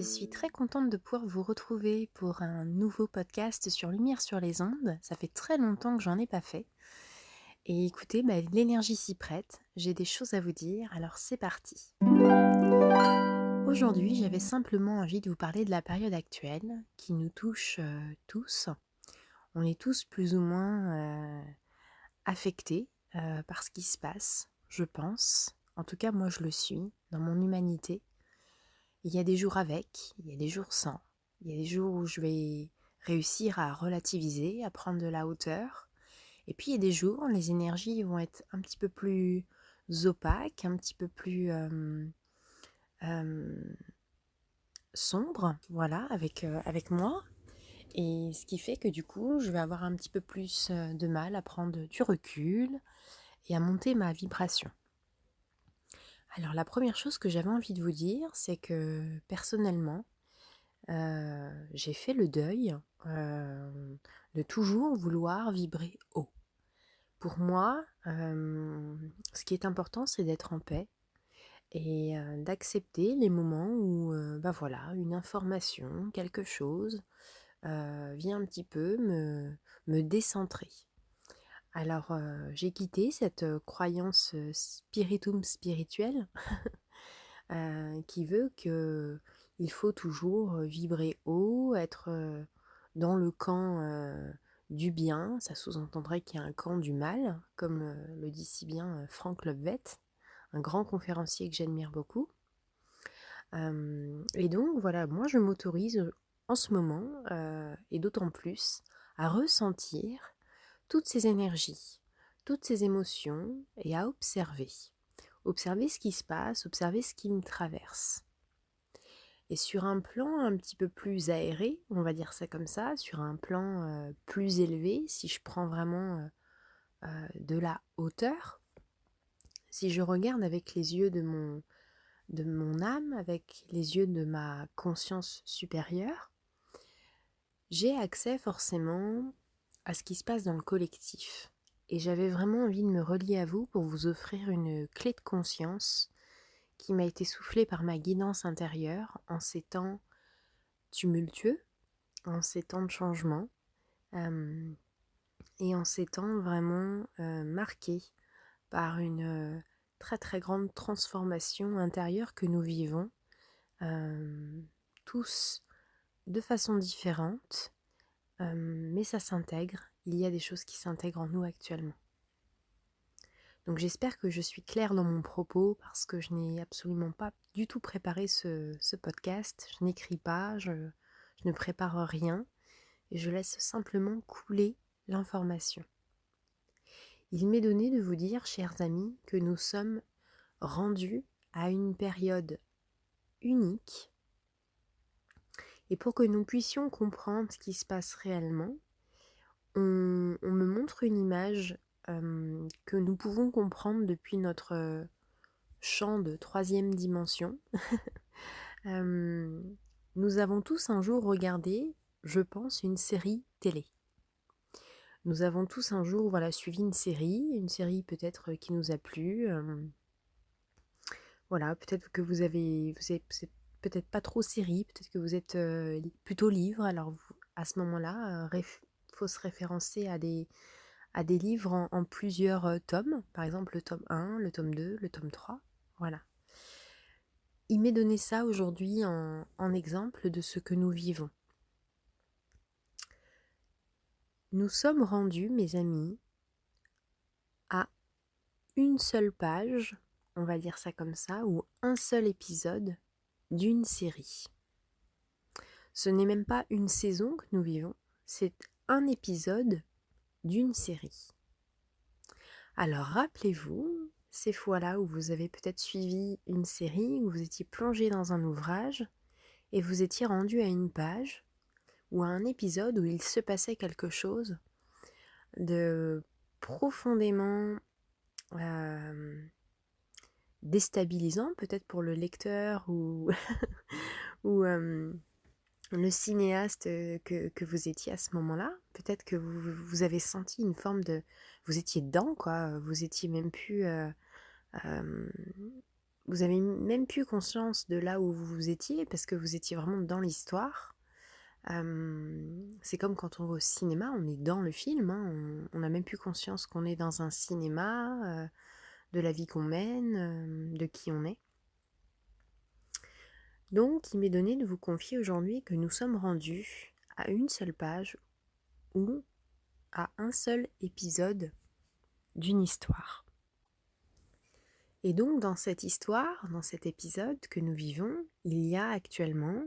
suis très contente de pouvoir vous retrouver pour un nouveau podcast sur Lumière sur les ondes. Ça fait très longtemps que j'en ai pas fait. Et écoutez, l'énergie s'y prête. J'ai des choses à vous dire, alors c'est parti. Aujourd'hui, j'avais simplement envie de vous parler de la période actuelle qui nous touche tous. On est tous plus ou moins affectés par ce qui se passe, je pense. En tout cas, moi je le suis dans mon humanité. Il y a des jours avec, il y a des jours sans. Il y a des jours où je vais réussir à relativiser, à prendre de la hauteur. Et puis il y a des jours, les énergies vont être un petit peu plus opaques, un petit peu plus euh, sombres, voilà, avec moi. Et ce qui fait que du coup, je vais avoir un petit peu plus de mal à prendre du recul et à monter ma vibration. Alors la première chose que j'avais envie de vous dire, c'est que personnellement, j'ai fait le deuil de toujours vouloir vibrer haut. Pour moi, ce qui est important, c'est d'être en paix et d'accepter les moments où, voilà, une information, quelque chose vient un petit peu me décentrer. Alors, j'ai quitté cette croyance spiritum spirituelle qui veut que il faut toujours vibrer haut, être dans le camp du bien. Ça sous-entendrait qu'il y a un camp du mal, comme le dit si bien Frank Lobvet, un grand conférencier que j'admire beaucoup. Et donc voilà, moi je m'autorise en ce moment, et d'autant plus, à ressentir toutes ces énergies, toutes ces émotions, et à observer. Observer ce qui se passe, observer ce qui me traverse. Et sur un plan un petit peu plus aéré, on va dire ça comme ça, sur un plan plus élevé, si je prends vraiment de la hauteur, si je regarde avec les yeux de mon âme, avec les yeux de ma conscience supérieure, j'ai accès forcément à ce qui se passe dans le collectif. Et j'avais vraiment envie de me relier à vous pour vous offrir une clé de conscience qui m'a été soufflée par ma guidance intérieure en ces temps tumultueux, en ces temps de changement, euh, et en ces temps vraiment marqués par une très très grande transformation intérieure que nous vivons, tous de façon différente, mais ça s'intègre, il y a des choses qui s'intègrent en nous actuellement. Donc j'espère que je suis claire dans mon propos parce que je n'ai absolument pas du tout préparé ce podcast, je n'écris pas, je ne prépare rien et je laisse simplement couler l'information. Il m'est donné de vous dire, chers amis, que nous sommes rendus à une période unique et pour que nous puissions comprendre ce qui se passe réellement, on me montre une image que nous pouvons comprendre depuis notre champ de troisième dimension. Nous avons tous un jour regardé, je pense, une série télé. Nous avons tous un jour suivi une série peut-être qui nous a plu. Voilà, peut-être que vous êtes peut-être pas trop série, peut-être que vous êtes plutôt livre. Alors à ce moment-là, faut se référencer à des livres en plusieurs tomes. Par exemple, le tome 1, le tome 2, le tome 3. Voilà. Il m'est donné ça aujourd'hui en exemple de ce que nous vivons. Nous sommes rendus, mes amis, à une seule page, on va dire ça comme ça, ou un seul épisode d'une série. Ce n'est même pas une saison que nous vivons, c'est un épisode d'une série. Alors rappelez-vous, ces fois-là où vous avez peut-être suivi une série, où vous étiez plongé dans un ouvrage, et vous étiez rendu à une page, ou à un épisode où il se passait quelque chose de profondément déstabilisant, peut-être pour le lecteur ou, ou le cinéaste que vous étiez à ce moment-là. Peut-être que vous avez senti une forme de... Vous étiez dedans, quoi. Vous étiez même plus... vous avez même plus conscience de là où vous étiez parce que vous étiez vraiment dans l'histoire. C'est comme quand on va au cinéma, on est dans le film, hein, on n'a même plus conscience qu'on est dans un cinéma, de la vie qu'on mène, de qui on est. Donc, il m'est donné de vous confier aujourd'hui que nous sommes rendus à une seule page ou à un seul épisode d'une histoire. Et donc, dans cette histoire, dans cet épisode que nous vivons, il y a actuellement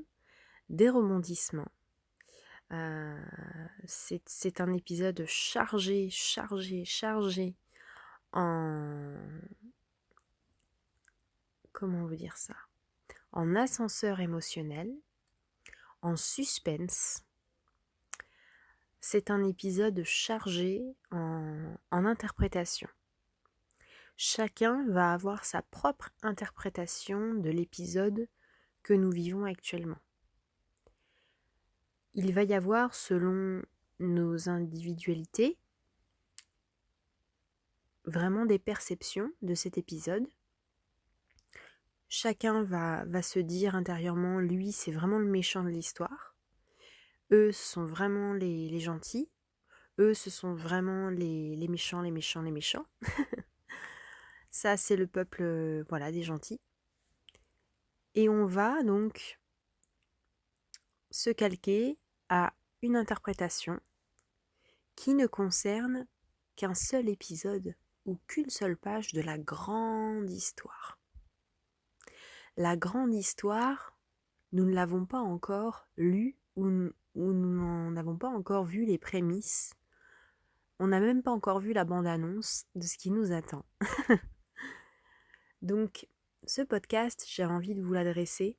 des rebondissements. C'est un épisode chargé en... Comment on veut dire ça? En ascenseur émotionnel, en suspense. C'est un épisode chargé en interprétation. Chacun va avoir sa propre interprétation de l'épisode que nous vivons actuellement. Il va y avoir, selon nos individualités, vraiment des perceptions de cet épisode. Chacun va se dire intérieurement, lui, c'est vraiment le méchant de l'histoire. Eux, ce sont vraiment les gentils. Eux, ce sont vraiment les méchants. Ça, c'est le peuple, voilà, des gentils. Et on va donc se calquer à une interprétation qui ne concerne qu'un seul épisode ou qu'une seule page de la grande histoire. La grande histoire, nous ne l'avons pas encore lue ou nous n'en avons pas encore vu les prémices. On n'a même pas encore vu la bande-annonce de ce qui nous attend. Donc, ce podcast, j'ai envie de vous l'adresser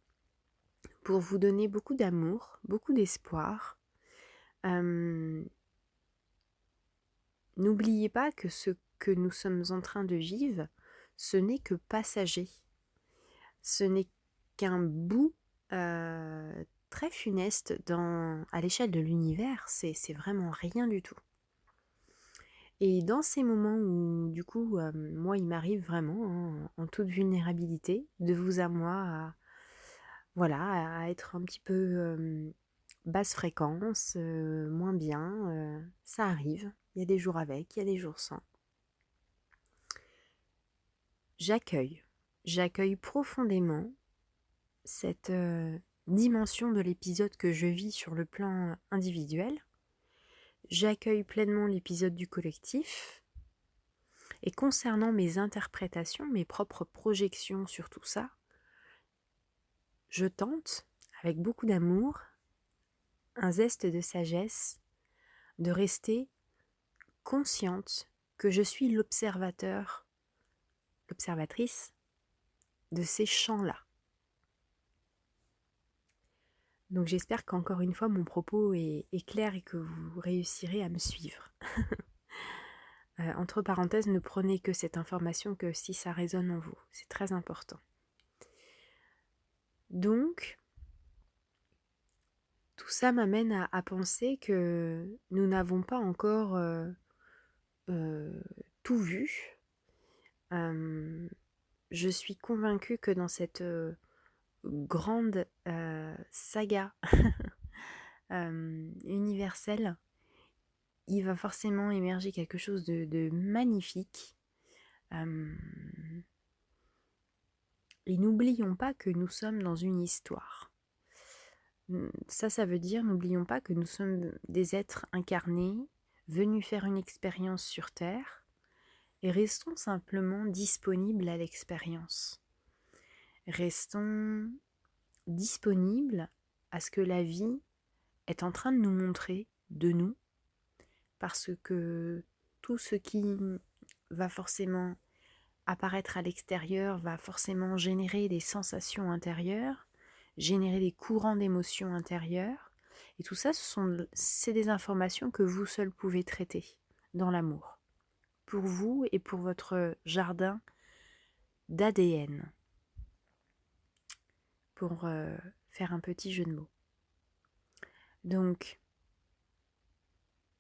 pour vous donner beaucoup d'amour, beaucoup d'espoir. N'oubliez pas que ce que nous sommes en train de vivre, ce n'est que passager. Ce n'est qu'un bout très funeste à l'échelle de l'univers. C'est vraiment rien du tout. Et dans ces moments où, du coup, moi, il m'arrive vraiment, en toute vulnérabilité, de vous à moi, à être un petit peu basse fréquence, moins bien, ça arrive. Il y a des jours avec, il y a des jours sans. J'accueille profondément cette dimension de l'épisode que je vis sur le plan individuel. J'accueille pleinement l'épisode du collectif. Et concernant mes interprétations, mes propres projections sur tout ça, je tente, avec beaucoup d'amour, un zeste de sagesse, de rester consciente que je suis l'observateur, l'observatrice de ces champs-là. Donc j'espère qu'encore une fois mon propos est clair et que vous réussirez à me suivre. Entre parenthèses, ne prenez que cette information que si ça résonne en vous. C'est très important. Donc, tout ça m'amène à penser que nous n'avons pas encore tout vu. Je suis convaincue que dans cette grande saga universelle, il va forcément émerger quelque chose de magnifique. Et n'oublions pas que nous sommes dans une histoire. Ça veut dire, n'oublions pas que nous sommes des êtres incarnés, venus faire une expérience sur Terre, et restons simplement disponibles à l'expérience. Restons disponibles à ce que la vie est en train de nous montrer de nous, parce que tout ce qui va forcément apparaître à l'extérieur va forcément générer des sensations intérieures, générer des courants d'émotions intérieures, et tout ça, c'est des informations que vous seul pouvez traiter dans l'amour, pour vous et pour votre jardin d'ADN, pour faire un petit jeu de mots. Donc,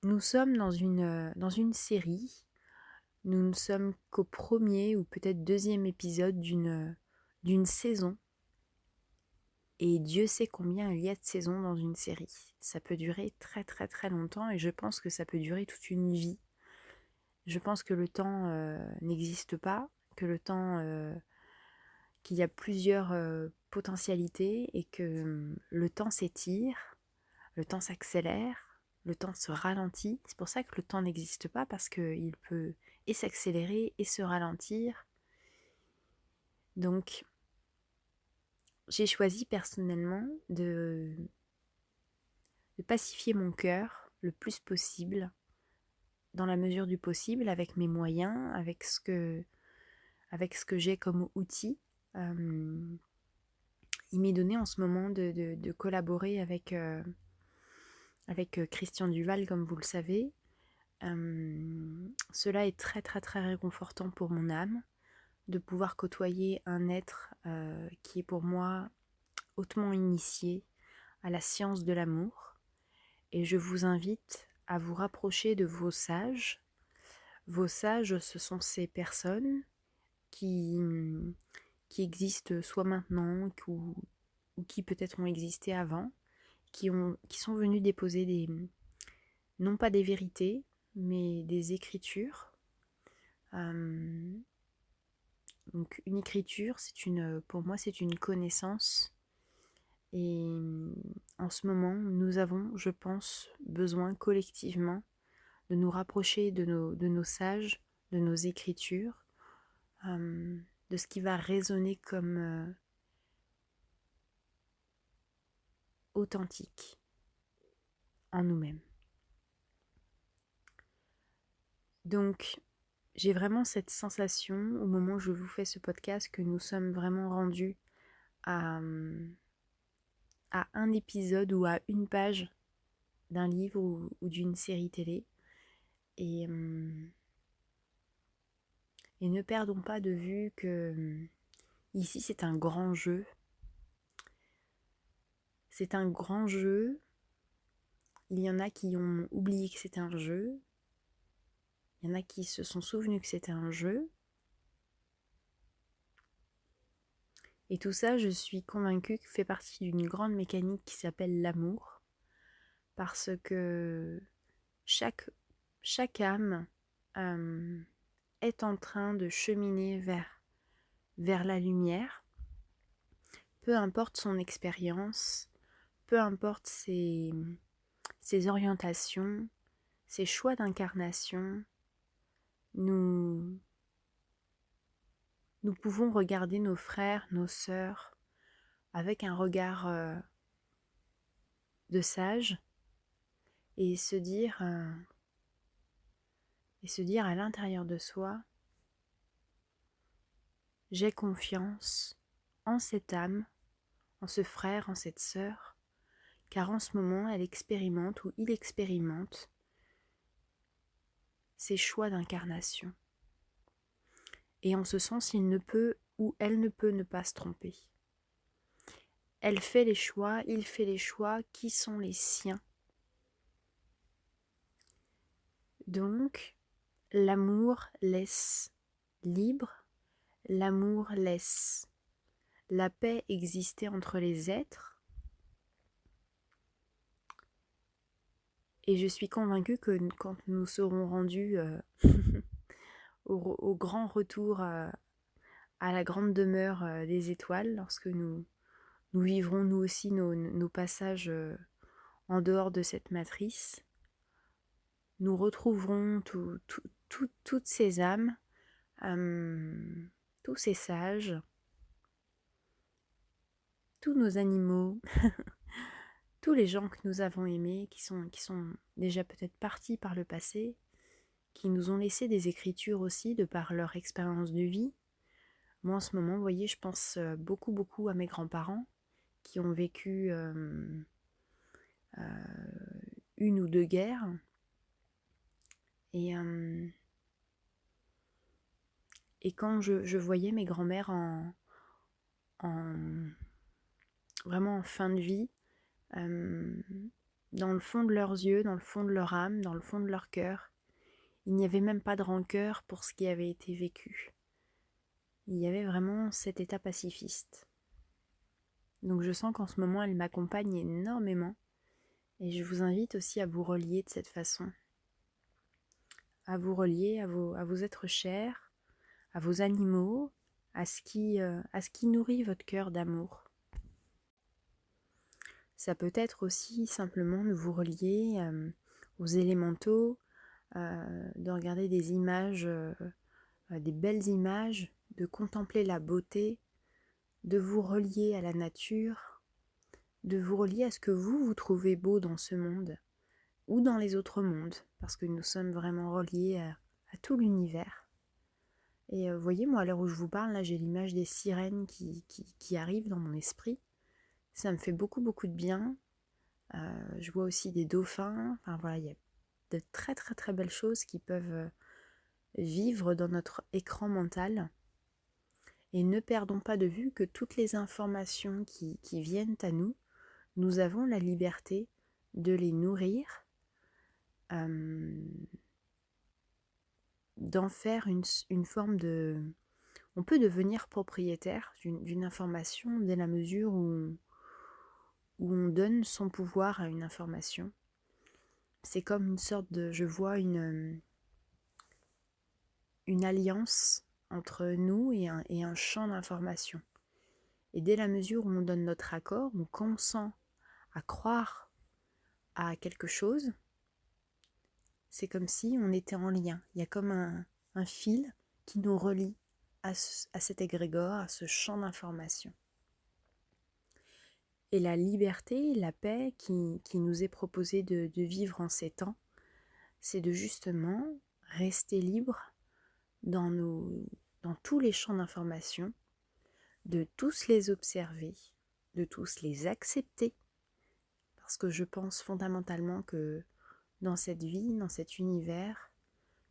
nous sommes dans une série. Nous ne sommes qu'au premier ou peut-être deuxième épisode d'une d'une saison. Et Dieu sait combien il y a de saisons dans une série. Ça peut durer très très très longtemps et je pense que ça peut durer toute une vie. Je pense que le temps n'existe pas, que le temps, qu'il y a plusieurs potentialités et que le temps s'étire, le temps s'accélère, le temps se ralentit. C'est pour ça que le temps n'existe pas, parce qu'il peut et s'accélérer et se ralentir. Donc, j'ai choisi personnellement de pacifier mon cœur le plus possible, dans la mesure du possible, avec mes moyens, avec ce que j'ai comme outil. Il m'est donné en ce moment de collaborer avec Christian Duval, comme vous le savez. Cela est très très très réconfortant pour mon âme, de pouvoir côtoyer un être qui est pour moi hautement initié à la science de l'amour. Et je vous invite à vous rapprocher de vos sages. Vos sages, ce sont ces personnes qui existent soit maintenant ou qui peut-être ont existé avant, qui sont venus déposer non pas des vérités, mais des écritures. Donc une écriture, pour moi, c'est une connaissance. Et en ce moment, nous avons, je pense, besoin collectivement de nous rapprocher de nos sages, de nos écritures, de ce qui va résonner comme authentique en nous-mêmes. Donc, j'ai vraiment cette sensation, au moment où je vous fais ce podcast, que nous sommes vraiment rendus à un épisode ou à une page d'un livre ou d'une série télé. Et ne perdons pas de vue que ici c'est un grand jeu. C'est un grand jeu. Il y en a qui ont oublié que c'était un jeu. Il y en a qui se sont souvenus que c'était un jeu. Et tout ça, je suis convaincue que fait partie d'une grande mécanique qui s'appelle l'amour. Parce que chaque âme est en train de cheminer vers la lumière. Peu importe son expérience, peu importe ses orientations, ses choix d'incarnation, nous pouvons regarder nos frères, nos sœurs avec un regard de sage et se dire à l'intérieur de soi: j'ai confiance en cette âme, en ce frère, en cette sœur, car en ce moment elle expérimente ou il expérimente ses choix d'incarnation. Et en ce sens, il ne peut ou elle ne peut ne pas se tromper. Elle fait les choix, il fait les choix qui sont les siens. Donc, l'amour laisse libre, l'amour laisse la paix exister entre les êtres. Et je suis convaincue que quand nous serons rendus au grand retour à la grande demeure des étoiles, lorsque nous vivrons nous aussi nos passages en dehors de cette matrice, nous retrouverons toutes ces âmes, tous ces sages, tous nos animaux, tous les gens que nous avons aimés, qui sont déjà peut-être partis par le passé, qui nous ont laissé des écritures aussi de par leur expérience de vie. Moi en ce moment, vous voyez, je pense beaucoup à mes grands-parents qui ont vécu une ou deux guerres. Et quand je voyais mes grands-mères vraiment en fin de vie, dans le fond de leurs yeux, dans le fond de leur âme, dans le fond de leur cœur, il n'y avait même pas de rancœur pour ce qui avait été vécu. il y avait vraiment cet état pacifiste. Donc je sens qu'en ce moment, elle m'accompagne énormément. Et je vous invite aussi à vous relier de cette façon. À vous relier à vos êtres chers, à vos animaux, à ce qui nourrit votre cœur d'amour. Ça peut être aussi simplement de vous relier aux élémentaux, de regarder des images, des belles images, de contempler la beauté, de vous relier à la nature, de vous relier à ce que vous trouvez beau dans ce monde ou dans les autres mondes, parce que nous sommes vraiment reliés à tout l'univers. Et vous voyez, moi, à l'heure où je vous parle, là, j'ai l'image des sirènes qui arrivent dans mon esprit. Ça me fait beaucoup, beaucoup de bien. Je vois aussi des dauphins. Enfin voilà, il y a de très, très, très belles choses qui peuvent vivre dans notre écran mental. Et ne perdons pas de vue que toutes les informations qui viennent à nous, nous avons la liberté de les nourrir, d'en faire une forme de... On peut devenir propriétaire d'une information dès la mesure où on donne son pouvoir à une information. C'est comme une sorte de... Je vois une alliance entre nous et un champ d'information. Et dès la mesure où on donne notre accord, on consent à croire à quelque chose, c'est comme si on était en lien. Il y a comme un fil qui nous relie à cet égrégore, à ce champ d'information. Et la liberté, la paix qui nous est proposée de vivre en ces temps, c'est de justement rester libre dans tous les champs d'information, de tous les observer, de tous les accepter, parce que je pense fondamentalement que dans cette vie, dans cet univers,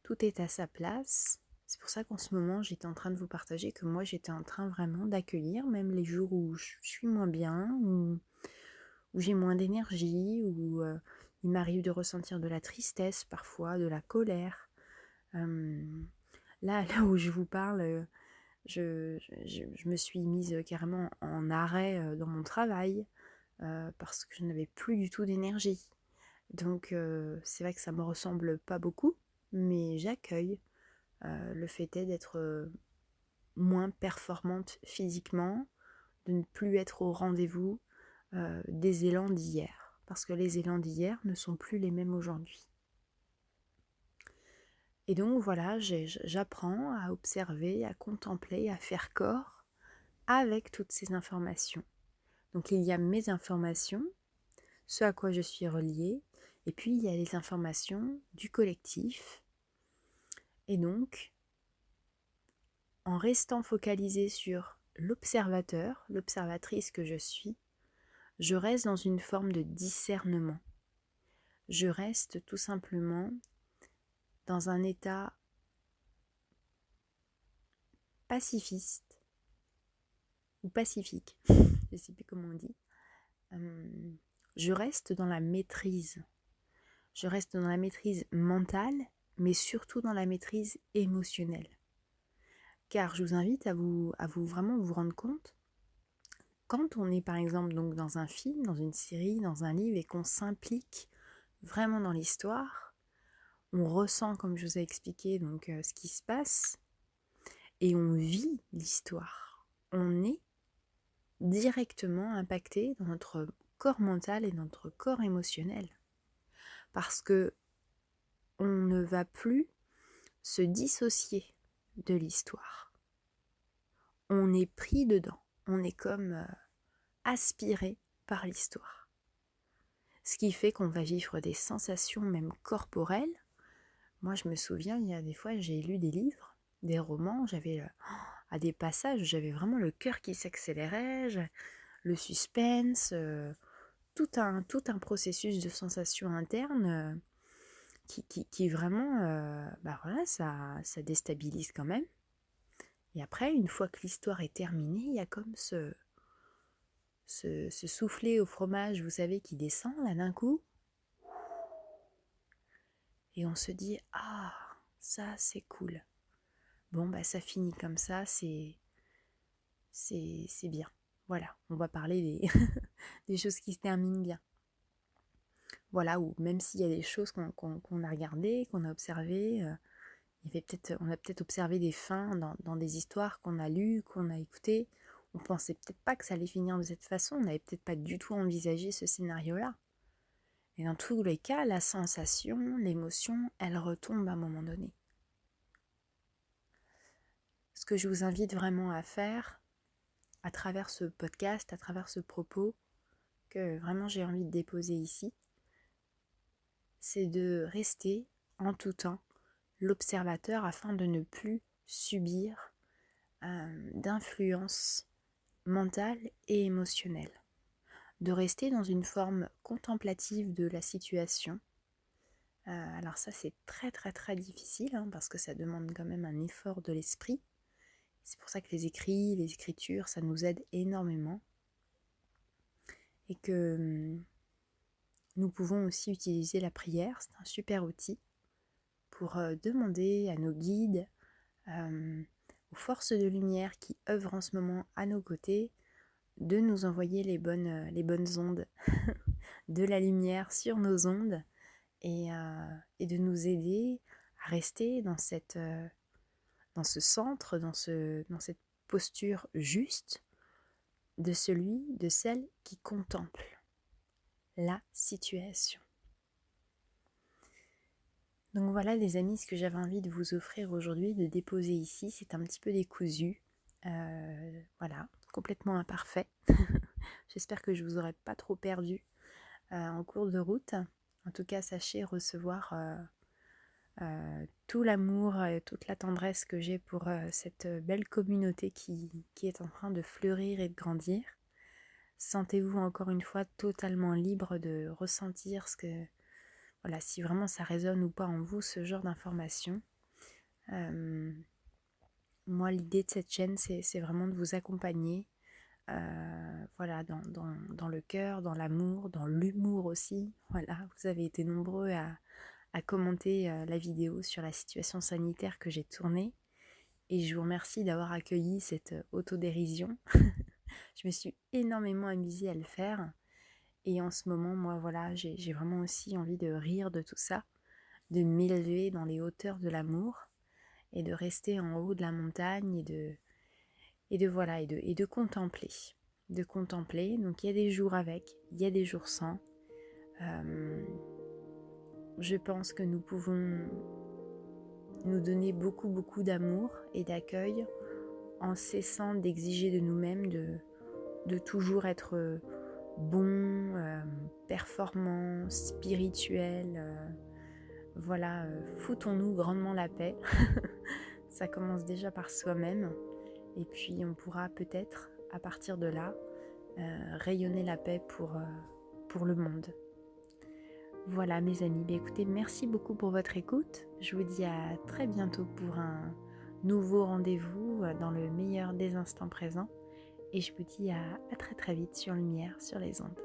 tout est à sa place. C'est pour ça qu'en ce moment, j'étais en train de vous partager que moi, j'étais en train vraiment d'accueillir, même les jours où je suis moins bien, où j'ai moins d'énergie, où il m'arrive de ressentir de la tristesse parfois, de la colère. Là où je vous parle, je me suis mise carrément en arrêt dans mon travail parce que je n'avais plus du tout d'énergie. Donc c'est vrai que ça me ressemble pas beaucoup, mais j'accueille. Le fait est d'être moins performante physiquement, de ne plus être au rendez-vous des élans d'hier, parce que les élans d'hier ne sont plus les mêmes aujourd'hui. Et donc voilà, j'apprends à observer, à contempler, à faire corps avec toutes ces informations. Donc il y a mes informations, ce à quoi je suis reliée, et puis il y a les informations du collectif. Et donc, en restant focalisée sur l'observateur, l'observatrice que je suis, je reste dans une forme de discernement. Je reste tout simplement dans un état pacifiste ou pacifique, je ne sais plus comment on dit. Je reste dans la maîtrise. Je reste dans la maîtrise mentale, mais surtout dans la maîtrise émotionnelle. Car je vous invite à vous vraiment vous rendre compte, quand on est par exemple donc dans un film, dans une série, dans un livre et qu'on s'implique vraiment dans l'histoire, on ressent, comme je vous ai expliqué, donc ce qui se passe et on vit l'histoire. On est directement impacté dans notre corps mental et dans notre corps émotionnel. Parce que on ne va plus se dissocier de l'histoire. On est pris dedans. On est comme aspiré par l'histoire. Ce qui fait qu'on va vivre des sensations même corporelles. Moi, je me souviens, il y a des fois, j'ai lu des livres, des romans, j'avais à des passages, j'avais vraiment le cœur qui s'accélérait, le suspense, tout un processus de sensations internes qui vraiment, voilà, ça déstabilise quand même. Et après, une fois que l'histoire est terminée, il y a comme ce soufflet au fromage, vous savez, qui descend là d'un coup. Et on se dit, ah, ça c'est cool. Bon, ça finit comme ça, c'est c'est bien. Voilà, on va parler des, des choses qui se terminent bien. Voilà, ou même s'il y a des choses qu'on a regardées, qu'on a observées, on a peut-être observé des fins dans des histoires qu'on a lues, qu'on a écoutées. On pensait peut-être pas que ça allait finir de cette façon, on n'avait peut-être pas du tout envisagé ce scénario-là. Et dans tous les cas, la sensation, l'émotion, elle retombe à un moment donné. Ce que je vous invite vraiment à faire, à travers ce podcast, à travers ce propos, que vraiment j'ai envie de déposer ici, c'est de rester en tout temps l'observateur afin de ne plus subir d'influence mentale et émotionnelle. De rester dans une forme contemplative de la situation. Alors ça c'est très très très difficile parce que ça demande quand même un effort de l'esprit. C'est pour ça que les écrits, les écritures, ça nous aide énormément. Et que nous pouvons aussi utiliser la prière, c'est un super outil pour demander à nos guides, aux forces de lumière qui œuvrent en ce moment à nos côtés, de nous envoyer les bonnes ondes, de la lumière sur nos ondes et de nous aider à rester dans ce centre, dans cette posture juste de celle qui contemple la situation. Donc voilà les amis, ce que j'avais envie de vous offrir aujourd'hui, de déposer ici, c'est un petit peu décousu. Voilà, complètement imparfait. J'espère que je vous aurai pas trop perdu en cours de route. En tout cas, sachez recevoir tout l'amour et toute la tendresse que j'ai pour cette belle communauté qui est en train de fleurir et de grandir. Sentez-vous encore une fois totalement libre de ressentir voilà, si vraiment ça résonne ou pas en vous, ce genre d'informations. Moi, l'idée de cette chaîne, c'est vraiment de vous accompagner voilà, dans le cœur, dans l'amour, dans l'humour aussi. Voilà, vous avez été nombreux à commenter la vidéo sur la situation sanitaire que j'ai tournée. Et je vous remercie d'avoir accueilli cette autodérision. Je me suis énormément amusée à le faire. Et en ce moment, moi, voilà, j'ai vraiment aussi envie de rire de tout ça, de m'élever dans les hauteurs de l'amour et de rester en haut de la montagne et de contempler. De contempler. Donc il y a des jours avec, il y a des jours sans. Je pense que nous pouvons nous donner beaucoup beaucoup d'amour et d'accueil en cessant d'exiger de nous-mêmes de toujours être bon, performant, spirituel. Voilà, foutons-nous grandement la paix. Ça commence déjà par soi-même. Et puis on pourra peut-être, à partir de là, rayonner la paix pour le monde. Voilà mes amis, écoutez, merci beaucoup pour votre écoute. Je vous dis à très bientôt pour un nouveau rendez-vous dans le meilleur des instants présents. Et je vous dis à très très vite sur Lumière, sur les ondes.